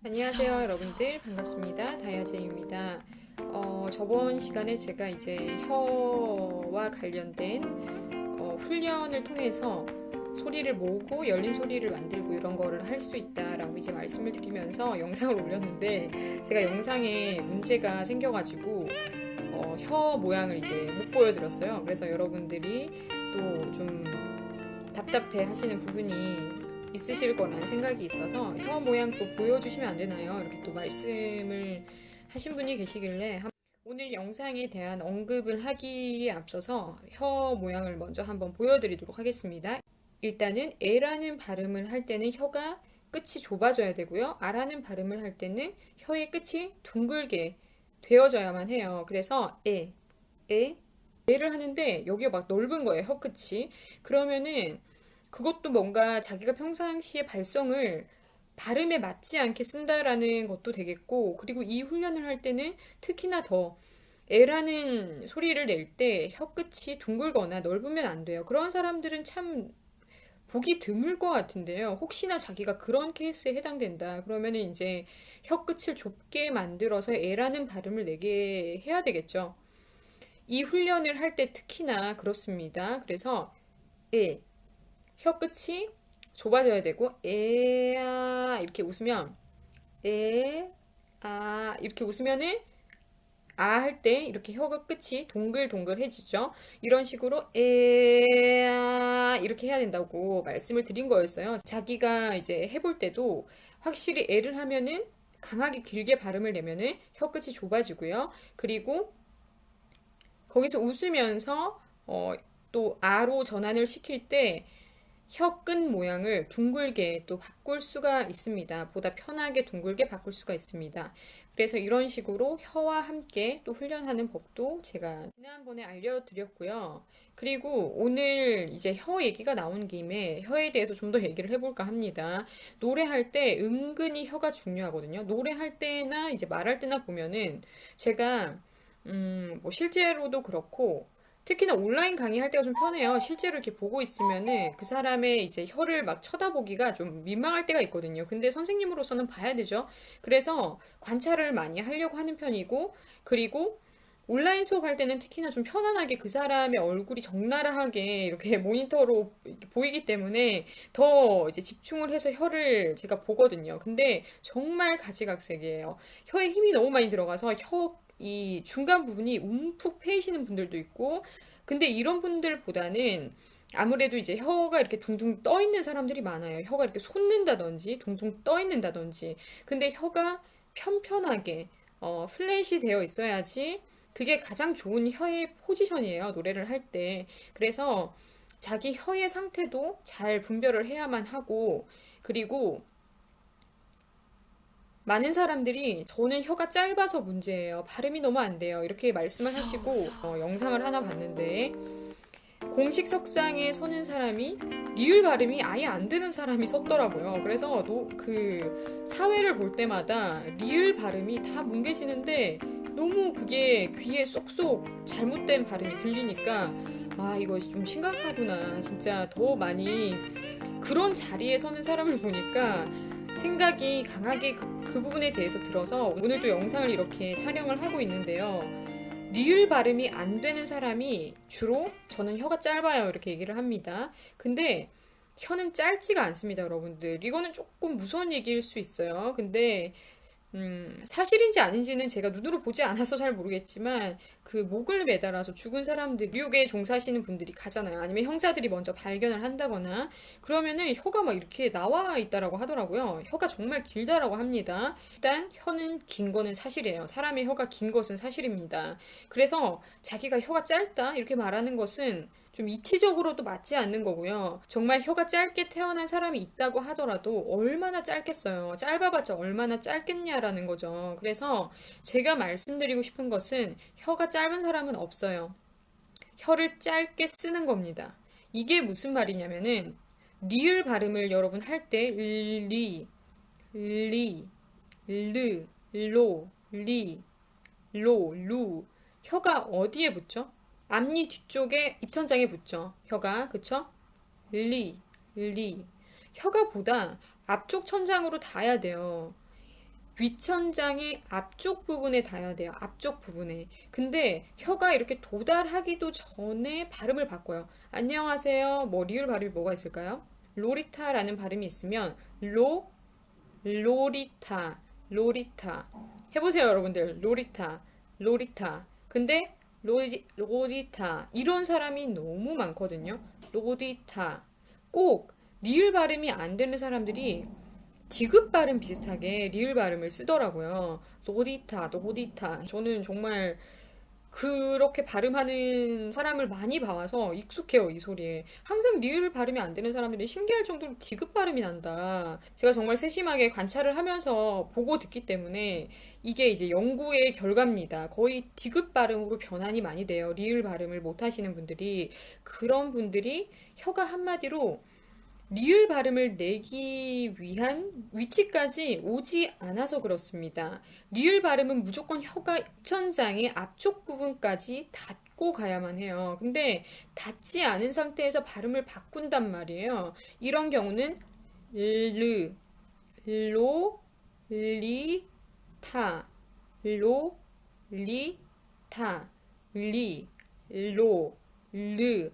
안녕하세요, 여러분들. 반갑습니다. 다이아제입니다. 저번 시간에 제가 이제 혀와 관련된 훈련을 통해서 소리를 모으고 열린 소리를 만들고 이런 거를 할 수 있다라고 이제 말씀을 드리면서 영상을 올렸는데, 제가 영상에 문제가 생겨가지고 혀 모양을 이제 못 보여드렸어요. 그래서 여러분들이 또 좀 답답해 하시는 부분이 있으실 거라는 생각이 있어서 혀 모양 또 보여주시면 안 되나요? 이렇게 또 말씀을 하신 분이 계시길래 오늘 영상에 대한 언급을 하기에 앞서서 혀 모양을 먼저 한번 보여드리도록 하겠습니다. 일단은 에라는 발음을 할 때는 혀가 끝이 좁아져야 되고요. 아라는 발음을 할 때는 혀의 끝이 둥글게 되어져야만 해요. 그래서 에를 하는데 여기가 막 넓은 거예요, 혀 끝이. 그러면은 그것도 뭔가 자기가 평상시에 발성을 발음에 맞지 않게 쓴다라는 것도 되겠고, 그리고 이 훈련을 할 때는 특히나 더 에라는 소리를 낼 때 혀끝이 둥글거나 넓으면 안 돼요. 그런 사람들은 참 보기 드물 것 같은데요. 혹시나 자기가 그런 케이스에 해당된다. 그러면은 이제 혀끝을 좁게 만들어서 에라는 발음을 내게 해야 되겠죠. 이 훈련을 할 때 특히나 그렇습니다. 그래서 에, 혀끝이 좁아져야 되고 에아 이렇게 웃으면 에아 이렇게 웃으면은 아 할 때 이렇게 혀가 끝이 동글동글해지죠. 이런 식으로 에아 이렇게 해야 된다고 말씀을 드린 거였어요. 자기가 이제 해볼 때도 확실히 에를 하면은 강하게 길게 발음을 내면은 혀끝이 좁아지고요. 그리고 거기서 웃으면서 또 아로 전환을 시킬 때 혀끝 모양을 둥글게 또 바꿀 수가 있습니다. 보다 편하게 둥글게 바꿀 수가 있습니다. 그래서 이런 식으로 혀와 함께 또 훈련하는 법도 제가 지난번에 알려드렸고요. 그리고 오늘 이제 혀 얘기가 나온 김에 혀에 대해서 좀 더 얘기를 해볼까 합니다. 노래할 때 은근히 혀가 중요하거든요. 노래할 때나 이제 말할 때나 보면은 제가 뭐 실제로도 그렇고 특히나 온라인 강의할 때가 좀 편해요. 실제로 이렇게 보고 있으면은 그 사람의 이제 혀를 막 쳐다보기가 좀 민망할 때가 있거든요. 근데 선생님으로서는 봐야 되죠. 그래서 관찰을 많이 하려고 하는 편이고, 그리고 온라인 수업할 때는 특히나 좀 편안하게 그 사람의 얼굴이 적나라하게 이렇게 모니터로 이렇게 보이기 때문에 더 이제 집중을 해서 혀를 제가 보거든요. 근데 정말 가지각색이에요. 혀에 힘이 너무 많이 들어가서 이 중간 부분이 움푹 패이시는 분들도 있고, 근데 이런 분들보다는 아무래도 이제 혀가 이렇게 둥둥 떠 있는 사람들이 많아요. 혀가 이렇게 솟는다든지, 둥둥 떠 있는다든지. 근데 혀가 편편하게, 플랫이 되어 있어야지 그게 가장 좋은 혀의 포지션이에요. 노래를 할 때. 그래서 자기 혀의 상태도 잘 분별을 해야만 하고, 그리고 많은 사람들이 저는 혀가 짧아서 문제예요. 발음이 너무 안 돼요. 이렇게 말씀을 하시고 영상을 하나 봤는데 공식 석상에 서는 사람이 리을 발음이 아예 안 되는 사람이 섰더라고요. 그래서 그 사회를 볼 때마다 리을 발음이 다 뭉개지는데 너무 그게 귀에 쏙쏙 잘못된 발음이 들리니까 아 이거 좀 심각하구나. 진짜 더 많이 그런 자리에 서는 사람을 보니까 생각이 강하게 그 부분에 대해서 들어서 오늘도 영상을 이렇게 촬영을 하고 있는데요. 리을 발음이 안 되는 사람이 주로 저는 혀가 짧아요 이렇게 얘기를 합니다. 근데 혀는 짧지가 않습니다, 여러분들. 이거는 조금 무서운 얘기일 수 있어요. 근데 사실인지 아닌지는 제가 눈으로 보지 않아서 잘 모르겠지만 그 목을 매달아서 죽은 사람들 뉴욕에 종사하시는 분들이 가잖아요. 아니면 형사들이 먼저 발견을 한다거나 그러면은 혀가 막 이렇게 나와 있다라고 하더라고요. 혀가 정말 길다라고 합니다. 일단 혀는 긴 거는 사실이에요. 사람의 혀가 긴 것은 사실입니다. 그래서 자기가 혀가 짧다 이렇게 말하는 것은 좀 이치적으로도 맞지 않는 거고요. 정말 혀가 짧게 태어난 사람이 있다고 하더라도 얼마나 짧겠어요. 짧아봤자 얼마나 짧겠냐라는 거죠. 그래서 제가 말씀드리고 싶은 것은 혀가 짧은 사람은 없어요. 혀를 짧게 쓰는 겁니다. 이게 무슨 말이냐면은 리을 발음을 여러분 할 때 리, 르, 로, 리, 루 혀가 어디에 붙죠? 앞니 뒤쪽에 입천장에 붙죠. 혀가 그쵸? 리 혀가 보다 앞쪽 천장으로 닿아야 돼요. 위천장의 앞쪽 부분에 닿아야 돼요. 앞쪽 부분에. 근데 혀가 이렇게 도달하기도 전에 발음을 바꿔요. 안녕하세요. 뭐 리을 발음이 뭐가 있을까요? 로리타라는 발음이 있으면 로리타, 로리타. 해보세요, 여러분들. 로리타, 로리타. 근데 로디타. 이런 사람이 너무 많거든요. 로디타. 꼭 리을 발음이 안 되는 사람들이 디귿 발음 비슷하게 리을 발음을 쓰더라고요. 로디타, 로디타. 저는 정말 그렇게 발음하는 사람을 많이 봐와서 익숙해요, 이 소리에. 항상 리을 발음이 안 되는 사람들이 신기할 정도로 디귿 발음이 난다. 제가 정말 세심하게 관찰을 하면서 보고 듣기 때문에 이게 이제 연구의 결과입니다. 거의 디귿 발음으로 변환이 많이 돼요. 리을 발음을 못 하시는 분들이. 그런 분들이 혀가 한마디로 리을 발음을 내기 위한 위치까지 오지 않아서 그렇습니다. 리을 발음은 무조건 혀가 입천장의 앞쪽 부분까지 닿고 가야만 해요. 근데 닿지 않은 상태에서 발음을 바꾼단 말이에요. 이런 경우는 르, 로, 리, 타, 로, 리, 타, 리, 로, 르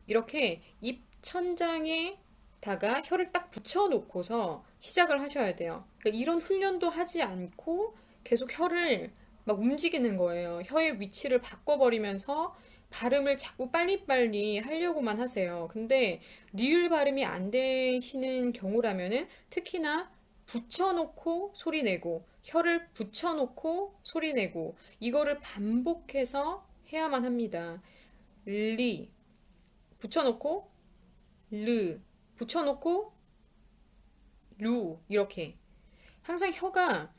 이렇게 입천장에 다가 혀를 딱 붙여놓고서 시작을 하셔야 돼요. 그러니까 이런 훈련도 하지 않고 계속 혀를 막 움직이는 거예요. 혀의 위치를 바꿔버리면서 발음을 자꾸 빨리빨리 하려고만 하세요. 근데 리을 발음이 안 되시는 경우라면은 특히나 붙여놓고 소리 내고 혀를 붙여놓고 소리 내고 이거를 반복해서 해야만 합니다. 리 붙여놓고 르 붙여놓고 루 이렇게 항상 혀가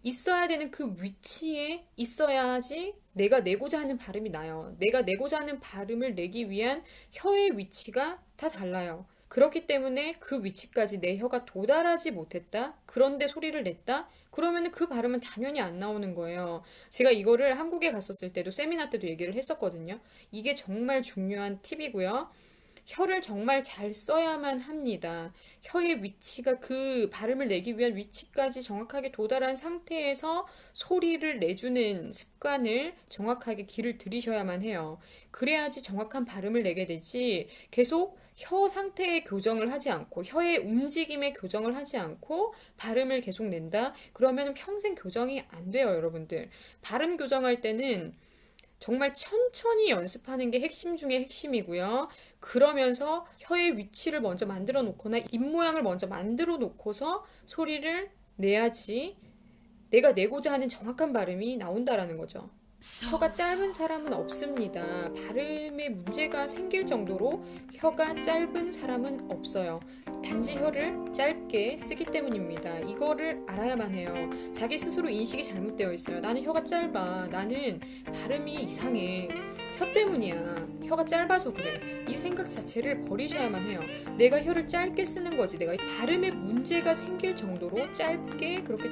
있어야 되는 그 위치에 있어야지 내가 내고자 하는 발음이 나요. 내가 내고자 하는 발음을 내기 위한 혀의 위치가 다 달라요. 그렇기 때문에 그 위치까지 내 혀가 도달하지 못했다. 그런데 소리를 냈다. 그러면 그 발음은 당연히 안 나오는 거예요. 제가 이거를 한국에 갔었을 때도 세미나 때도 얘기를 했었거든요. 이게 정말 중요한 팁이고요. 혀를 정말 잘 써야만 합니다. 혀의 위치가 그 발음을 내기 위한 위치까지 정확하게 도달한 상태에서 소리를 내주는 습관을 정확하게 귀를 들이셔야만 해요. 그래야지 정확한 발음을 내게 되지 계속 혀 상태의 교정을 하지 않고 혀의 움직임의 교정을 하지 않고 발음을 계속 낸다? 그러면 평생 교정이 안 돼요, 여러분들. 발음 교정할 때는 정말 천천히 연습하는 게 핵심 중에 핵심이고요. 그러면서 혀의 위치를 먼저 만들어 놓거나 입 모양을 먼저 만들어 놓고서 소리를 내야지 내가 내고자 하는 정확한 발음이 나온다라는 거죠. 혀가 짧은 사람은 없습니다. 발음에 문제가 생길 정도로 혀가 짧은 사람은 없어요. 단지 혀를 짧게 쓰기 때문입니다. 이거를 알아야만 해요. 자기 스스로 인식이 잘못되어 있어요. 나는 혀가 짧아. 나는 발음이 이상해. 혀 때문이야. 혀가 짧아서 그래. 이 생각 자체를 버리셔야만 해요. 내가 혀를 짧게 쓰는 거지. 내가 발음에 문제가 생길 정도로 짧게 그렇게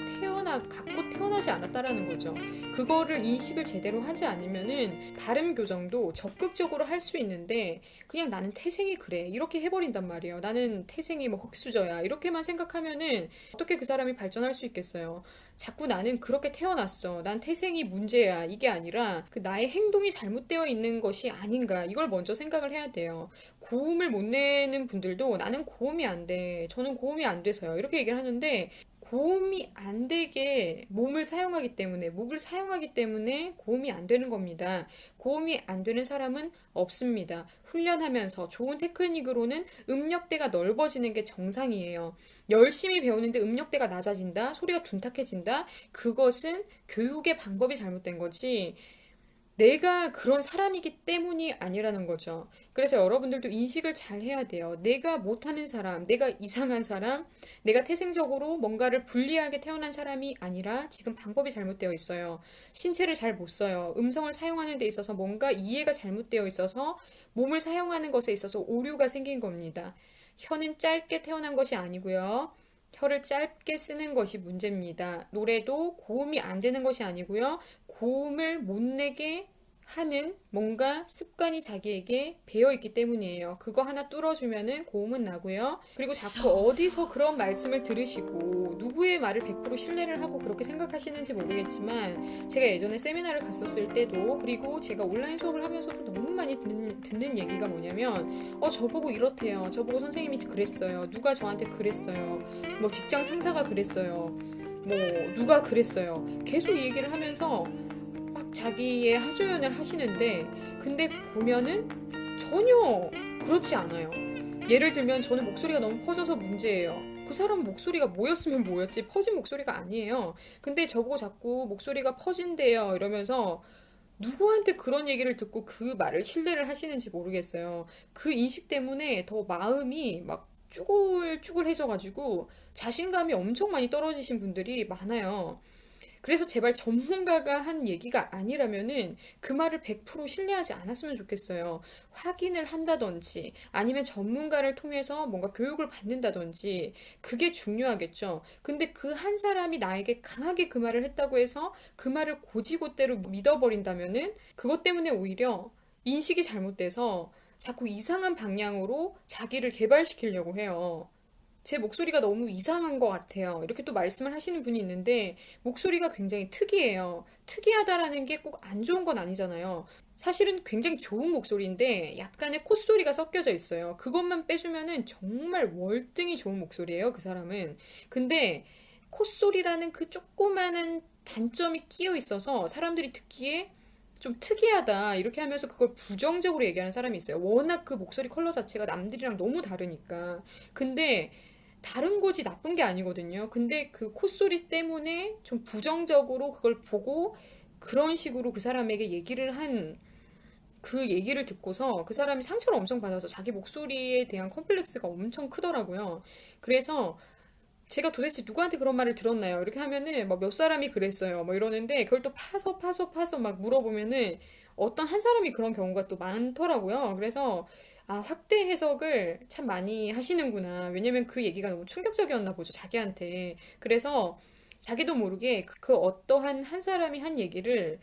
갖고 태어나지 않았다라는 거죠. 그거를 인식을 제대로 하지 않으면은 발음 교정도 적극적으로 할 수 있는데 그냥 나는 태생이 그래. 이렇게 해버린단 말이에요. 나는 태생이 뭐 흙수저야. 이렇게만 생각하면은 어떻게 그 사람이 발전할 수 있겠어요. 자꾸 나는 그렇게 태어났어. 난 태생이 문제야. 이게 아니라 그 나의 행동이 잘못되어 있는 것이 아닌가. 이걸 먼저 생각을 해야 돼요. 고음을 못 내는 분들도 나는 고음이 안 돼. 저는 고음이 안 돼서요. 이렇게 얘기를 하는데 고음이 안 되게 몸을 사용하기 때문에, 목을 사용하기 때문에 고음이 안 되는 겁니다. 고음이 안 되는 사람은 없습니다. 훈련하면서 좋은 테크닉으로는 음역대가 넓어지는 게 정상이에요. 열심히 배우는데 음역대가 낮아진다, 소리가 둔탁해진다, 그것은 교육의 방법이 잘못된 거지, 내가 그런 사람이기 때문이 아니라는 거죠. 그래서 여러분들도 인식을 잘 해야 돼요. 내가 못하는 사람, 내가 이상한 사람, 내가 태생적으로 뭔가를 불리하게 태어난 사람이 아니라 지금 방법이 잘못되어 있어요. 신체를 잘 못 써요. 음성을 사용하는 데 있어서 뭔가 이해가 잘못되어 있어서 몸을 사용하는 것에 있어서 오류가 생긴 겁니다. 혀는 짧게 태어난 것이 아니고요. 혀를 짧게 쓰는 것이 문제입니다. 노래도 고음이 안 되는 것이 아니고요. 고음을 못 내게 하는 뭔가 습관이 자기에게 배어 있기 때문이에요. 그거 하나 뚫어주면은 고음은 나고요. 그리고 자꾸 어디서 그런 말씀을 들으시고 누구의 말을 100% 신뢰를 하고 그렇게 생각하시는지 모르겠지만 제가 예전에 세미나를 갔었을 때도 그리고 제가 온라인 수업을 하면서도 너무 많이 듣는 얘기가 뭐냐면 저보고 이렇대요. 저보고 선생님이 그랬어요. 누가 저한테 그랬어요. 뭐 직장 상사가 그랬어요. 뭐 누가 그랬어요. 계속 이 얘기를 하면서 막 자기의 하소연을 하시는데 근데 보면은 전혀 그렇지 않아요. 예를 들면 저는 목소리가 너무 퍼져서 문제예요. 그 사람 목소리가 뭐였으면 뭐였지 퍼진 목소리가 아니에요. 근데 저보고 자꾸 목소리가 퍼진대요 이러면서 누구한테 그런 얘기를 듣고 그 말을 신뢰를 하시는지 모르겠어요. 그 인식 때문에 더 마음이 막 쭈글쭈글해져가지고 자신감이 엄청 많이 떨어지신 분들이 많아요. 그래서 제발 전문가가 한 얘기가 아니라면은 그 말을 100% 신뢰하지 않았으면 좋겠어요. 확인을 한다든지 아니면 전문가를 통해서 뭔가 교육을 받는다든지 그게 중요하겠죠. 근데 그 한 사람이 나에게 강하게 그 말을 했다고 해서 그 말을 고지고대로 믿어버린다면은 그것 때문에 오히려 인식이 잘못돼서 자꾸 이상한 방향으로 자기를 개발시키려고 해요. 제 목소리가 너무 이상한 것 같아요. 이렇게 또 말씀을 하시는 분이 있는데, 목소리가 굉장히 특이해요. 특이하다라는 게 꼭 안 좋은 건 아니잖아요. 사실은 굉장히 좋은 목소리인데, 약간의 콧소리가 섞여져 있어요. 그것만 빼주면은 정말 월등히 좋은 목소리예요, 그 사람은. 근데, 콧소리라는 그 조그마한 단점이 끼어 있어서 사람들이 듣기에 좀 특이하다 이렇게 하면서 그걸 부정적으로 얘기하는 사람이 있어요. 워낙 그 목소리 컬러 자체가 남들이랑 너무 다르니까. 근데 다른 거지 나쁜 게 아니거든요. 근데 그 콧소리 때문에 좀 부정적으로 그걸 보고 그런 식으로 그 사람에게 얘기를 한 그 얘기를 듣고서 그 사람이 상처를 엄청 받아서 자기 목소리에 대한 컴플렉스가 엄청 크더라고요. 그래서 제가 도대체 누구한테 그런 말을 들었나요? 이렇게 하면은 뭐 몇 사람이 그랬어요. 뭐 이러는데 그걸 또 파서 막 물어보면은 어떤 한 사람이 그런 경우가 또 많더라고요. 그래서 확대 해석을 참 많이 하시는구나. 왜냐면 그 얘기가 너무 충격적이었나 보죠, 자기한테. 그래서 자기도 모르게 그 어떠한 한 사람이 한 얘기를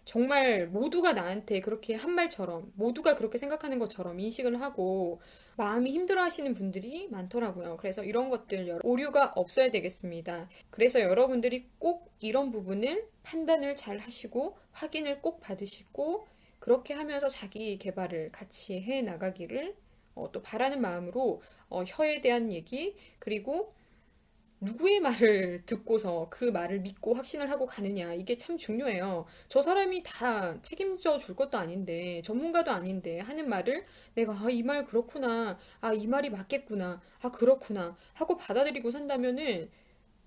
정말 모두가 나한테 그렇게 한 말처럼, 모두가 그렇게 생각하는 것처럼 인식을 하고 마음이 힘들어 하시는 분들이 많더라고요. 그래서 이런 것들 오류가 없어야 되겠습니다. 그래서 여러분들이 꼭 이런 부분을 판단을 잘 하시고 확인을 꼭 받으시고 그렇게 하면서 자기 개발을 같이 해 나가기를 또 바라는 마음으로 혀에 대한 얘기 그리고 누구의 말을 듣고서 그 말을 믿고 확신을 하고 가느냐. 이게 참 중요해요. 저 사람이 다 책임져 줄 것도 아닌데, 전문가도 아닌데, 하는 말을 내가, 이 말 그렇구나. 이 말이 맞겠구나. 그렇구나. 하고 받아들이고 산다면은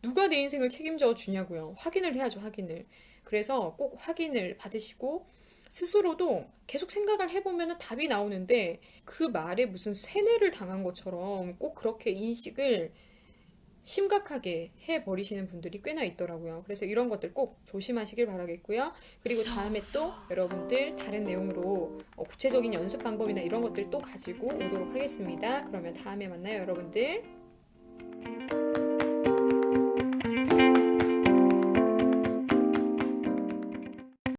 누가 내 인생을 책임져 주냐고요. 확인을 해야죠, 확인을. 그래서 꼭 확인을 받으시고, 스스로도 계속 생각을 해보면 답이 나오는데, 그 말에 무슨 세뇌를 당한 것처럼 꼭 그렇게 인식을 심각하게 해버리시는 분들이 꽤나 있더라고요. 그래서 이런 것들 꼭 조심하시길 바라겠고요. 그리고 다음에 또 여러분들 다른 내용으로 구체적인 연습 방법이나 이런 것들 또 가지고 오도록 하겠습니다. 그러면 다음에 만나요, 여러분들.